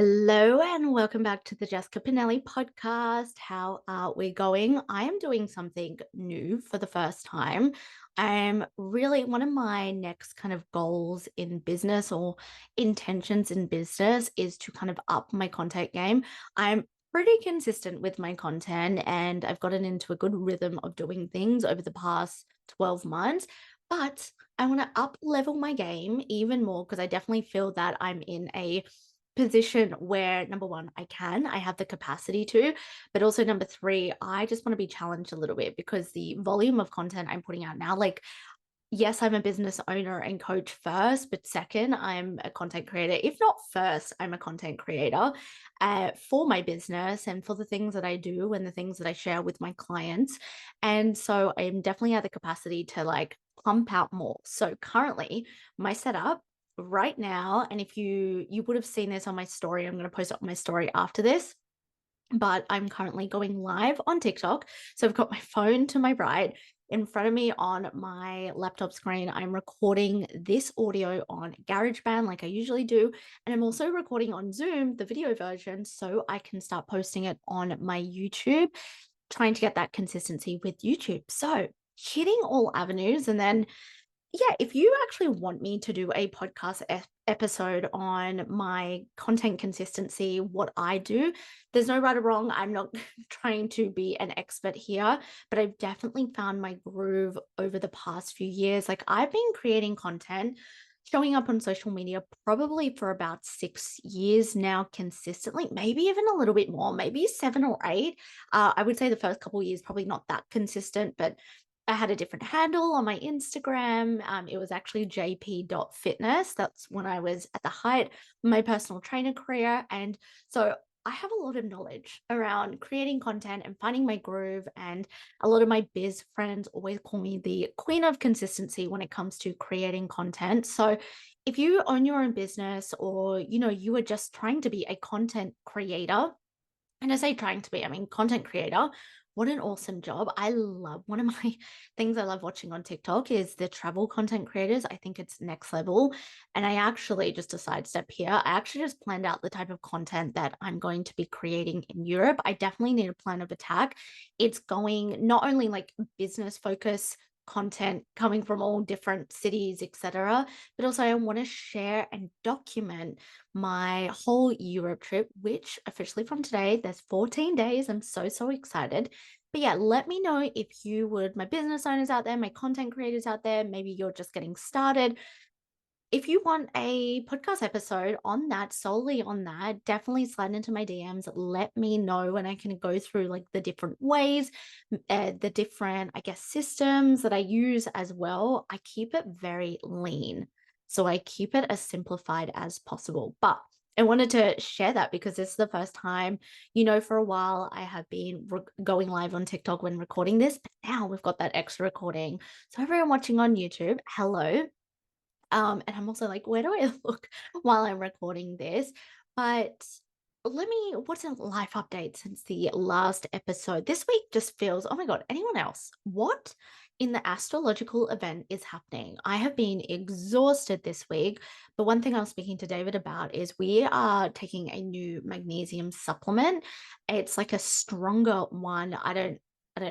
Hello and welcome back to the Jessica Pinelli podcast. How are we going? I am doing something new for the first time. I'm really one of my next kind of goals in business or intentions in business is to kind of up my content game. I'm pretty consistent with my content and I've gotten into a good rhythm of doing things over the past 12 months. But I want to up level my game even more because I definitely feel that I'm in a position where number one, I have the capacity to, but also number three, I just want to be challenged a little bit because the volume of content I'm putting out now, like, yes, I'm a business owner and coach first, but second, I'm a content creator. If not first, I'm a content creator for my business and for the things that I do and the things that I share with my clients. And so I'm definitely at the capacity to like pump out more. So currently, my setup right now, and if you would have seen this on my story, I'm going to post it on my story after this, but I'm currently going live on TikTok. So I've got my phone to my right. In front of me on my laptop screen, I'm recording this audio on GarageBand like I usually do. And I'm also recording on Zoom, the video version, so I can start posting it on my YouTube, trying to get that consistency with YouTube. So hitting all avenues. And then yeah, if you actually want me to do a podcast episode on my content consistency, what I do, there's no right or wrong. I'm not trying to be an expert here, but I've definitely found my groove over the past few years. Like I've been creating content, showing up on social media probably for about 6 years now consistently, maybe even a little bit more, maybe 7 or 8. I would say the first couple of years probably not that consistent, but I had a different handle on my Instagram. It was actually jp.fitness. That's when I was at the height of my personal trainer career. And so I have a lot of knowledge around creating content and finding my groove. And a lot of my biz friends always call me the queen of consistency when it comes to creating content. So if you own your own business or, you are just trying to be a content creator, and I say trying to be, I mean, content creator. What an awesome job. I love one of my things I love watching on TikTok is the travel content creators. I think it's next level. And I actually, just a sidestep here, I actually just planned out the type of content that I'm going to be creating in Europe. I definitely need a plan of attack. It's going not only like business focus content coming from all different cities, etc., but also I want to share and document my whole Europe trip, which officially from today, there's 14 days. I'm so, so excited. But yeah, let me know if you would, my business owners out there, my content creators out there, maybe you're just getting started. If you want a podcast episode on that, solely on that, definitely slide into my DMs. Let me know and I can go through like the different ways, the different, I guess, systems that I use as well. I keep it very lean. So I keep it as simplified as possible. But I wanted to share that because this is the first time, for a while I have been going live on TikTok when recording this, but now we've got that extra recording. So everyone watching on YouTube, hello. And I'm also like, where do I look while I'm recording this? But what's a life update since the last episode? This week just feels, oh my God, anyone else? What in the astrological event is happening? I have been exhausted this week. But one thing I was speaking to David about is we are taking a new magnesium supplement. It's like a stronger one. I don't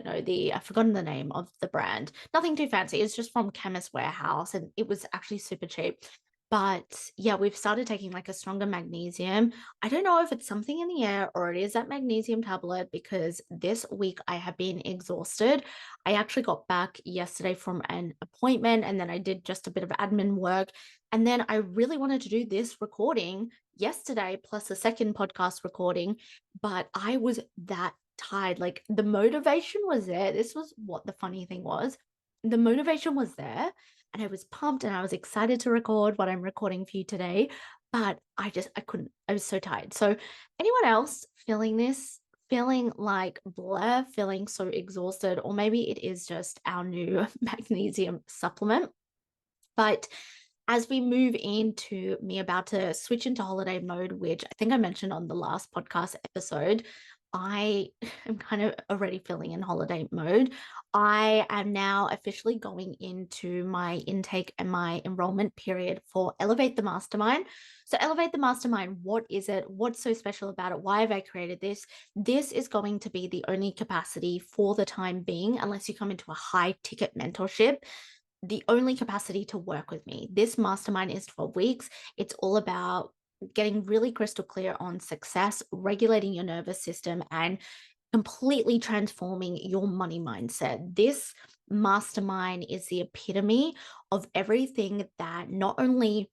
know I've forgotten the name of the brand. Nothing too fancy. It's just from Chemist Warehouse and it was actually super cheap. But yeah, we've started taking like a stronger magnesium. I don't know if it's something in the air or it is that magnesium tablet because this week I have been exhausted. I actually got back yesterday from an appointment and then I did just a bit of admin work. And then I really wanted to do this recording yesterday plus a second podcast recording, but I was that tired. Like the motivation was there. This was what the funny thing was. The motivation was there and I was pumped and I was excited to record what I'm recording for you today, but I couldn't. I was so tired. So anyone else feeling this, feeling like blur, feeling so exhausted, or maybe it is just our new magnesium supplement. But as we move into me about to switch into holiday mode, which I think I mentioned on the last podcast episode, I am kind of already feeling in holiday mode. I am now officially going into my intake and my enrollment period for Elevate the Mastermind. So, Elevate the Mastermind, what is it? What's so special about it? Why have I created this? This is going to be the only capacity for the time being, unless you come into a high ticket mentorship, the only capacity to work with me. This mastermind is 12 weeks. It's all about getting really crystal clear on success, regulating your nervous system, and completely transforming your money mindset. This mastermind is the epitome of everything that not only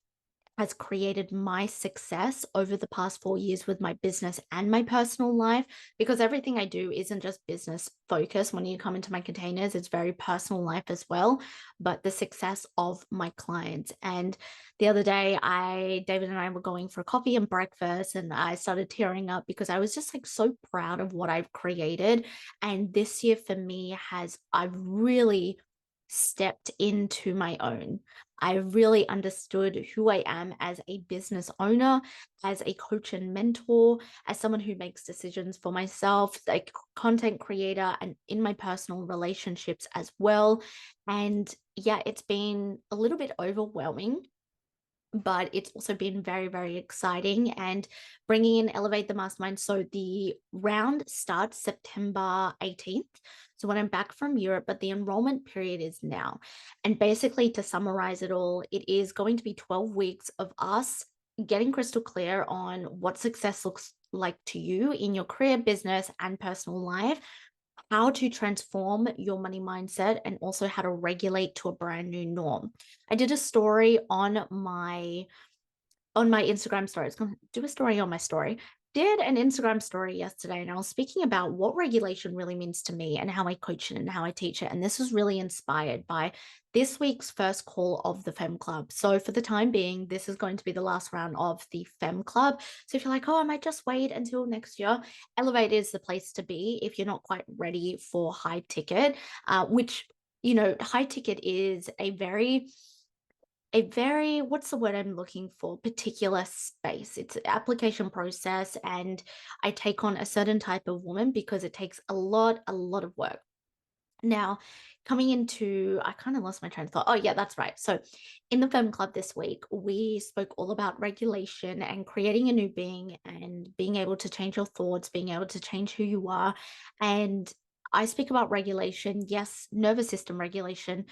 has created my success over the past 4 years with my business and my personal life, because everything I do isn't just business focused. When you come into my containers, it's very personal life as well, but the success of my clients. And the other day, David and I were going for coffee and breakfast, and I started tearing up because I was just like so proud of what I've created. And this year for me I've really stepped into my own. I really understood who I am as a business owner, as a coach and mentor, as someone who makes decisions for myself, like content creator, and in my personal relationships as well. And yeah, it's been a little bit overwhelming, but it's also been very, very exciting. And bringing in Elevate the Mastermind. So the round starts September 18th. So when I'm back from Europe, but the enrollment period is now. And basically, to summarize it all, it is going to be 12 weeks of us getting crystal clear on what success looks like to you in your career, business, and personal life, how to transform your money mindset, and also how to regulate to a brand new norm. I did a story on my Instagram story. I was going to do a story on my story. Did an Instagram story yesterday, and I was speaking about what regulation really means to me and how I coach it and how I teach it. And this was really inspired by this week's first call of the Fem Club. So, for the time being, this is going to be the last round of the Fem Club. So, if you're like, oh, I might just wait until next year, Elevate is the place to be if you're not quite ready for high ticket, which, high ticket is a very what's the word I'm looking for? Particular space. It's an application process, and I take on a certain type of woman because it takes a lot of work. Now, coming into, I kind of lost my train of thought. Oh, yeah, that's right. So, in the Femme Club this week, we spoke all about regulation and creating a new being and being able to change your thoughts, being able to change who you are. And I speak about regulation, yes, nervous system regulation,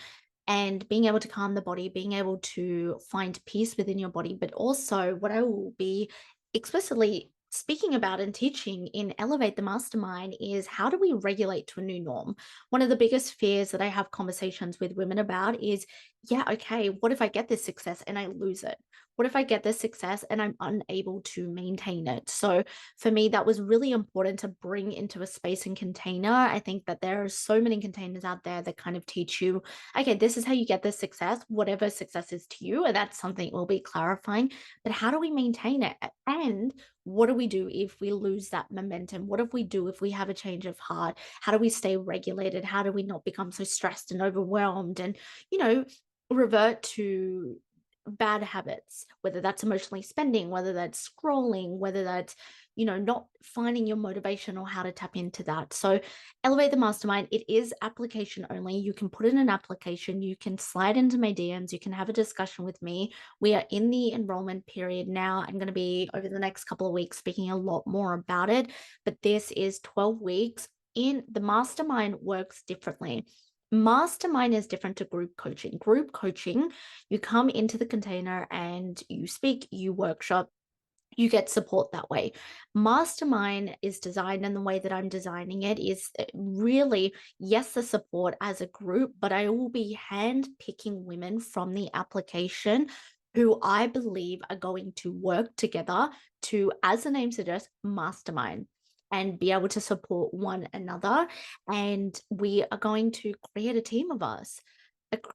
and being able to calm the body, being able to find peace within your body. But also, what I will be explicitly speaking about and teaching in Elevate the Mastermind is how do we regulate to a new norm? One of the biggest fears that I have conversations with women about is, yeah, okay, what if I get this success and I lose it? What if I get this success and I'm unable to maintain it? So for me, that was really important to bring into a space and container. I think that there are so many containers out there that kind of teach you, okay, this is how you get this success, whatever success is to you. And that's something we'll be clarifying. But how do we maintain it? And what do we do if we lose that momentum? What if we do if we have a change of heart? How do we stay regulated? How do we not become so stressed and overwhelmed and, you know, revert to bad habits, whether that's emotionally spending, whether that's scrolling, whether that's, not finding your motivation or how to tap into that. So, Elevate the Mastermind, it is application only. You can put in an application, you can slide into my DMs, you can have a discussion with me. We are in the enrollment period now. I'm going to be over the next couple of weeks speaking a lot more about it, but this is 12 weeks. In the mastermind works differently. Mastermind is different to group coaching. Group coaching, you come into the container and you speak, you workshop, you get support that way. Mastermind is designed, and the way that I'm designing it is really, yes, the support as a group, but I will be hand picking women from the application who I believe are going to work together to, as the name suggests, mastermind and be able to support one another. And we are going to create a team of us,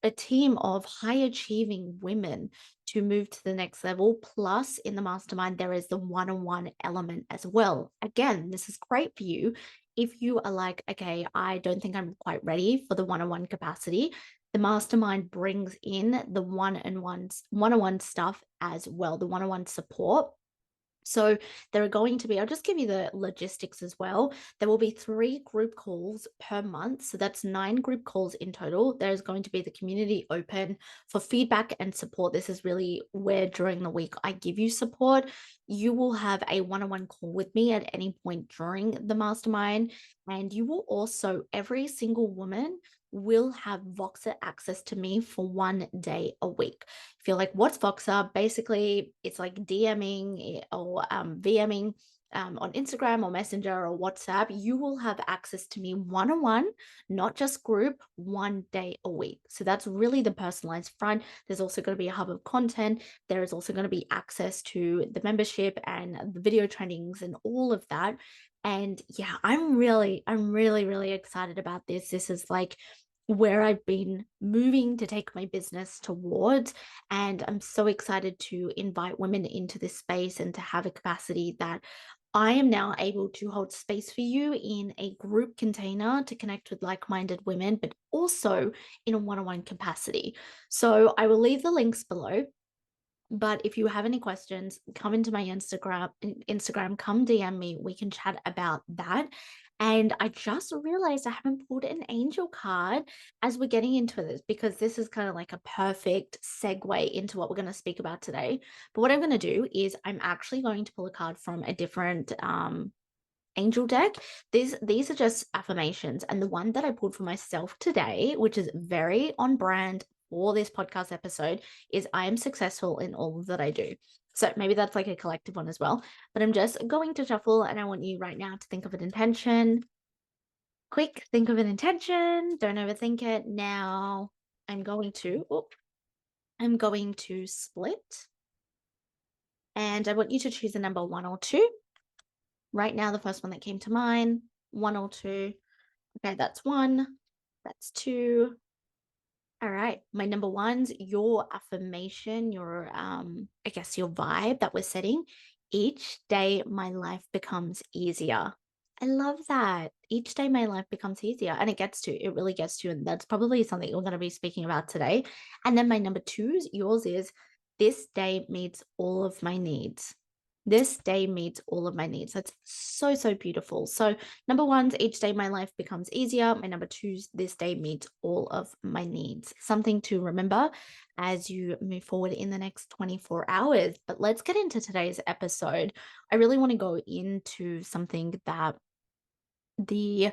a team of high achieving women to move to the next level. Plus, in the mastermind, there is the one on one element as well. Again, this is great for you if you are like, okay, I don't think I'm quite ready for the one on one capacity. The mastermind brings in the one on one stuff as well, the one on one support. So there are going to be, I'll just give you the logistics as well. There will be 3 group calls per month. So that's 9 group calls in total. There's going to be the community open for feedback and support. This is really where during the week I give you support. You will have a one-on-one call with me at any point during the mastermind. And you will also, every single woman will have Voxer access to me for 1 day a week. If you're like, what's Voxer? Basically, it's like DMing or VMing on Instagram or Messenger or WhatsApp. You will have access to me one on one, not just group, 1 day a week. So that's really the personalized front. There's also going to be a hub of content. There is also going to be access to the membership and the video trainings and all of that. And yeah, I'm really excited about this. This is like where I've been moving to take my business towards. And I'm so excited to invite women into this space and to have a capacity that I am now able to hold space for you in a group container to connect with like minded women, but also in a one on one capacity. So I will leave the links below. But if you have any questions, come into my Instagram, come DM me. We can chat about that. And I just realized I haven't pulled an angel card as we're getting into this because this is kind of like a perfect segue into what we're going to speak about today. But what I'm going to do is I'm actually going to pull a card from a different angel deck. These are just affirmations, and the one that I pulled for myself today, which is very on brand for this podcast episode, is I am successful in all that I do. So maybe that's like a collective one as well. But I'm just going to shuffle, and I want you right now to think of an intention. Quick, think of an intention. Don't overthink it. Now I'm going to split, and I want you to choose a number 1 or 2. Right now, the first one that came to mind, 1 or 2. Okay, that's 1. That's 2. All right. My number one's your affirmation, your I guess your vibe that we're setting. Each day my life becomes easier. I love that. Each day my life becomes easier. And it really gets to. And that's probably something we're going to be speaking about today. And then my number two's yours is this day meets all of my needs. This day meets all of my needs. That's so, so beautiful. So number one's each day my life becomes easier. My number two's this day meets all of my needs. Something to remember as you move forward in the next 24 hours. But let's get into today's episode. I really want to go into something that the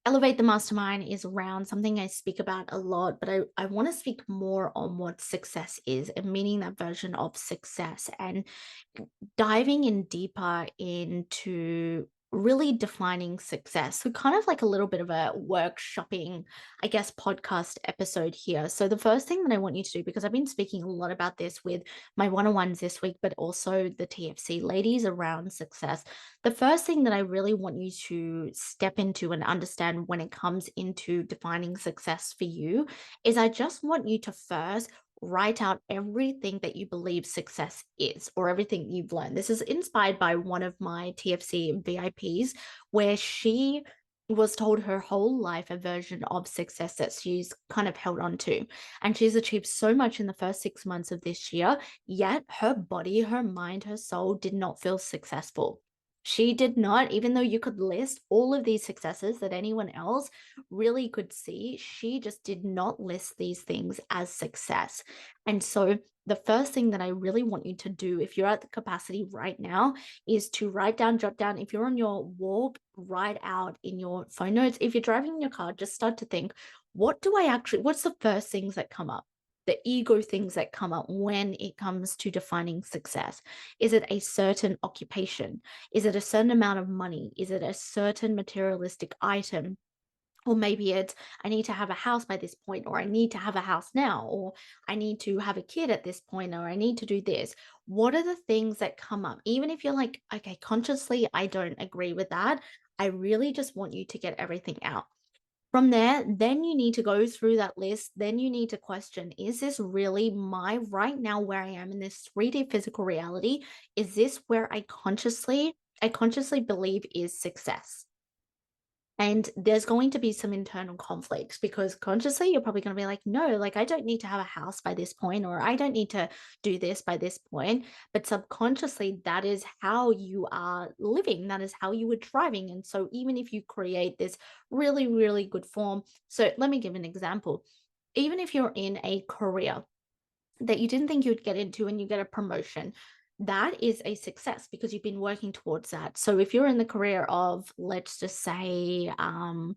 Elevate the Mastermind is around, something I speak about a lot, but I want to speak more on what success is and meaning that version of success and diving in deeper into really defining success. So, kind of like a little bit of a workshopping, I guess, podcast episode here. So, the first thing that I want you to do, because I've been speaking a lot about this with my one on ones this week, but also the TFC ladies around success. The first thing that I really want you to step into and understand when it comes into defining success for you is I just want you to first write out everything that you believe success is or everything you've learned. This is inspired by one of my TFC VIPs, where she was told her whole life a version of success that she's kind of held on to. And she's achieved so much in the first 6 months of this year, yet her body, her mind, her soul did not feel successful. She did not, even though you could list all of these successes that anyone else really could see, she just did not list these things as success. And so, the first thing that I really want you to do, if you're at the capacity right now, is to write down, jot down. If you're on your walk, write out in your phone notes. If you're driving in your car, just start to think, what's the first things that come up? The ego things that come up when it comes to defining success. Is it a certain occupation? Is it a certain amount of money? Is it a certain materialistic item? Or maybe it's, I need to have a house by this point, or I need to have a house now, or I need to have a kid at this point, or I need to do this. What are the things that come up? Even if you're like, okay, consciously, I don't agree with that. I really just want you to get everything out. From there, then you need to go through that list. Then you need to question, is this really my right now where I am in this 3D physical reality? Is this where I consciously believe is success? And there's going to be some internal conflicts because consciously you're probably going to be like, no, like I don't need to have a house by this point, or I don't need to do this by this point. But subconsciously, that is how you are living, that is how you are driving. And so, even if you create this really, really good form, so let me give an example. Even if you're in a career that you didn't think you would get into and you get a promotion, that is a success because you've been working towards that. So if you're in the career of, let's just say, I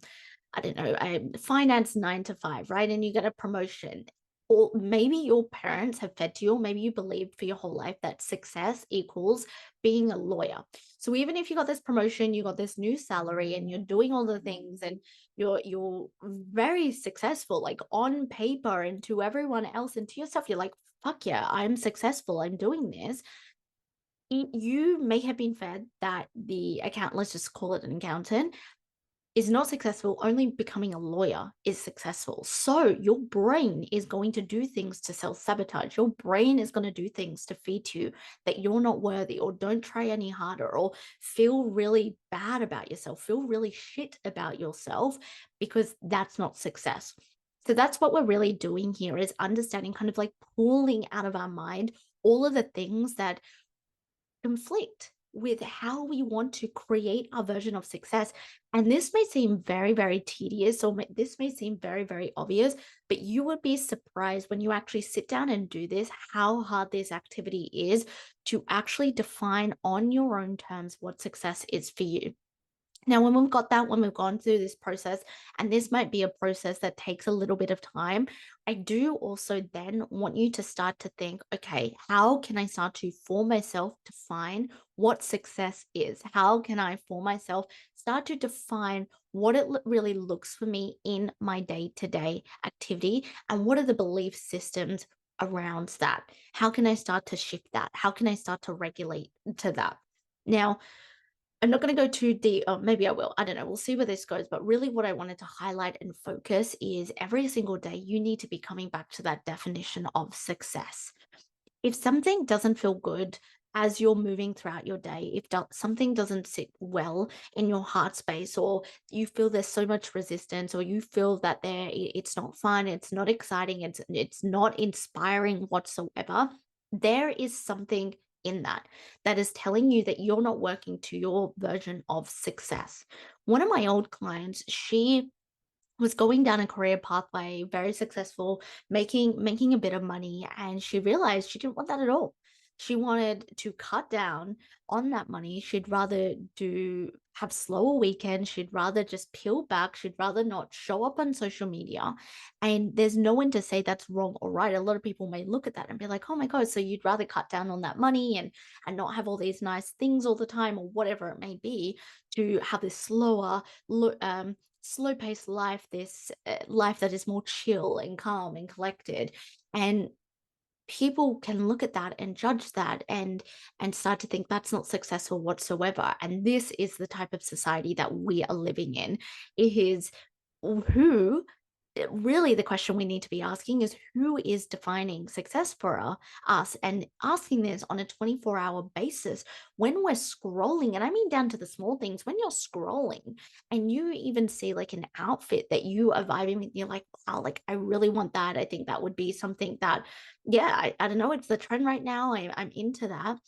don't know, finance 9 to 5, right? And you get a promotion. Or maybe your parents have fed to you, or maybe you believed for your whole life that success equals being a lawyer. So even if you got this promotion, you got this new salary, and you're doing all the things, and you're very successful, like on paper, and to everyone else and to yourself, you're like, fuck yeah, I'm successful, I'm doing this. You may have been fed that the account, let's just call it an accountant, is not successful, only becoming a lawyer is successful. So your brain is going to do things to self sabotage. Your brain is going to do things to feed you that you're not worthy, or don't try any harder, or feel really bad about yourself, feel really shit about yourself, because that's not success. So that's what we're really doing here, is understanding, kind of like pulling out of our mind all of the things that conflict with how we want to create our version of success. And this may seem very, very tedious, or this may seem very, very obvious, but you would be surprised when you actually sit down and do this, how hard this activity is to actually define on your own terms what success is for you. Now, when we've got that, when we've gone through this process, and this might be a process that takes a little bit of time, I do also then want you to start to think, okay, how can I start to, for myself, define what success is? How can I, for myself, start to define what it really looks for me in my day to day activity? And what are the belief systems around that? How can I start to shift that? How can I start to regulate to that? Now, I'm not going to go too deep. Oh, maybe I will. I don't know. We'll see where this goes. But really, what I wanted to highlight and focus is every single day, you need to be coming back to that definition of success. If something doesn't feel good as you're moving throughout your day, if something doesn't sit well in your heart space, or you feel there's so much resistance, or you feel that it's not fun, it's not exciting, it's not inspiring whatsoever, there is something in that is telling you that you're not working to your version of success. One of my old clients, she was going down a career pathway, very successful, making a bit of money, and she realized she didn't want that at all. She wanted to cut down on that money. She'd rather do have slower weekends. She'd rather just peel back. She'd rather not show up on social media. And there's no one to say that's wrong or right. A lot of people may look at that and be like, "Oh my God, so you'd rather cut down on that money and not have all these nice things all the time, or whatever it may be, to have this slow paced life, this life that is more chill and calm and collected." And people can look at that and judge that, and start to think that's not successful whatsoever. And this is the type of society that we are living in. It is who really, the question we need to be asking is, who is defining success for us, and asking this on a 24-hour basis when we're scrolling. And I mean down to the small things. When you're scrolling and you even see like an outfit that you are vibing with, you're like, wow, like I really want that. I think that would be something that, yeah, I don't know, it's the trend right now. I'm into that.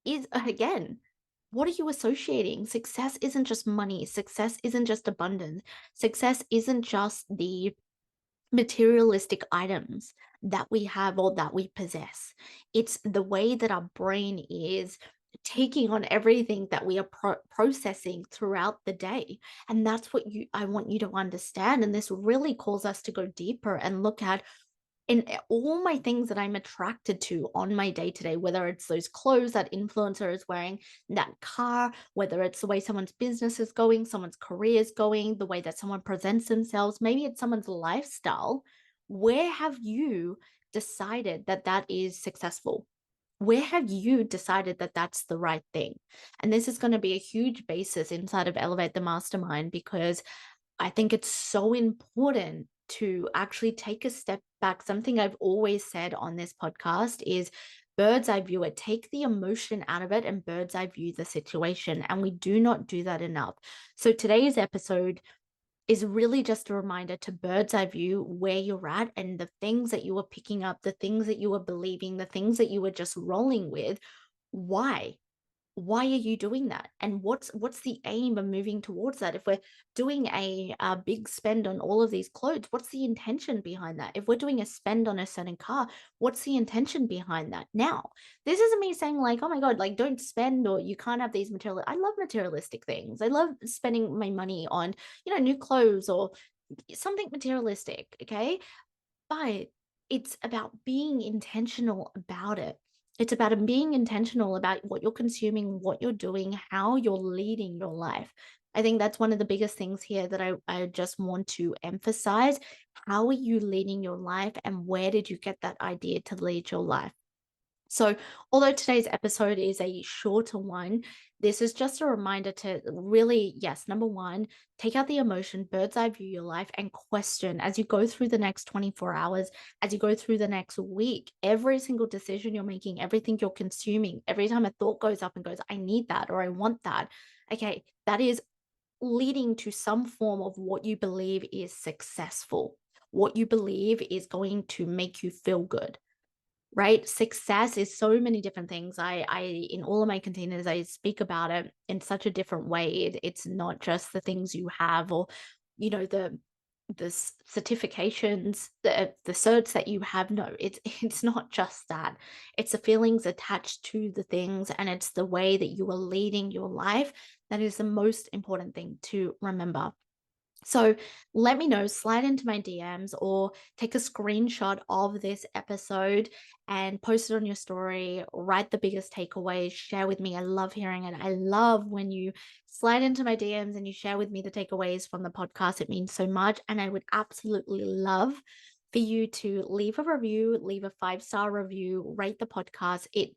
Is, again, what are you associating? Success isn't just money. Success isn't just abundance. Success isn't just the materialistic items that we have or that we possess. It's the way that our brain is taking on everything that we are processing throughout the day. And that's what I want you to understand. And this really calls us to go deeper and look at, and all my things that I'm attracted to on my day to day, whether it's those clothes that influencer is wearing, that car, whether it's the way someone's business is going, someone's career is going, the way that someone presents themselves, maybe it's someone's lifestyle. Where have you decided that that is successful? Where have you decided that that's the right thing? And this is going to be a huge basis inside of Elevate the Mastermind, because I think it's so important to actually take a step back. Something I've always said on this podcast is, bird's eye view it, take the emotion out of it and bird's eye view the situation. And we do not do that enough. So today's episode is really just a reminder to bird's eye view where you're at and the things that you were picking up, the things that you were believing, the things that you were just rolling with. Why? Why are you doing that? And what's the aim of moving towards that? If we're doing a big spend on all of these clothes, what's the intention behind that? If we're doing a spend on a certain car, what's the intention behind that? Now, this isn't me saying like, oh my God, like don't spend or you can't have these material. I love materialistic things. I love spending my money on, new clothes or something materialistic. Okay. But it's about being intentional about it. It's about being intentional about what you're consuming, what you're doing, how you're leading your life. I think that's one of the biggest things here that I just want to emphasize. How are you leading your life and where did you get that idea to lead your life? So, although today's episode is a shorter one, this is just a reminder to really, yes, number one, take out the emotion, bird's eye view your life, and question as you go through the next 24 hours, as you go through the next week, every single decision you're making, everything you're consuming, every time a thought goes up and goes, I need that or I want that. Okay, that is leading to some form of what you believe is successful, what you believe is going to make you feel good, right? Success is so many different things. I in all of my containers, I speak about it in such a different way. It's not just the things you have or, the certifications, the certs that you have. No, it's it's not just that. It's the feelings attached to the things, and it's the way that you are leading your life that is the most important thing to remember. So let me know, slide into my DMs or take a screenshot of this episode and post it on your story. Write the biggest takeaways, share with me. I love hearing it. I love when you slide into my DMs and you share with me the takeaways from the podcast. It means so much. And I would absolutely love for you to leave a review, leave a 5-star review, rate the podcast. It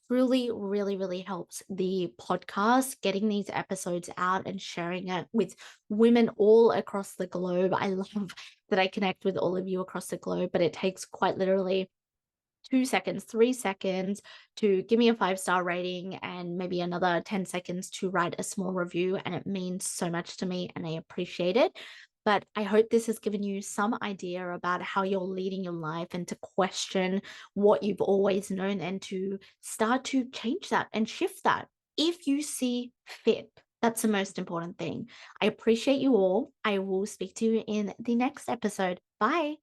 truly, really, really helps the podcast getting these episodes out and sharing it with women all across the globe. I love that I connect with all of you across the globe, but it takes quite literally 2 seconds, 3 seconds to give me a 5-star rating and maybe another 10 seconds to write a small review. And it means so much to me and I appreciate it. But I hope this has given you some idea about how you're leading your life and to question what you've always known and to start to change that and shift that if you see fit. That's the most important thing. I appreciate you all. I will speak to you in the next episode. Bye.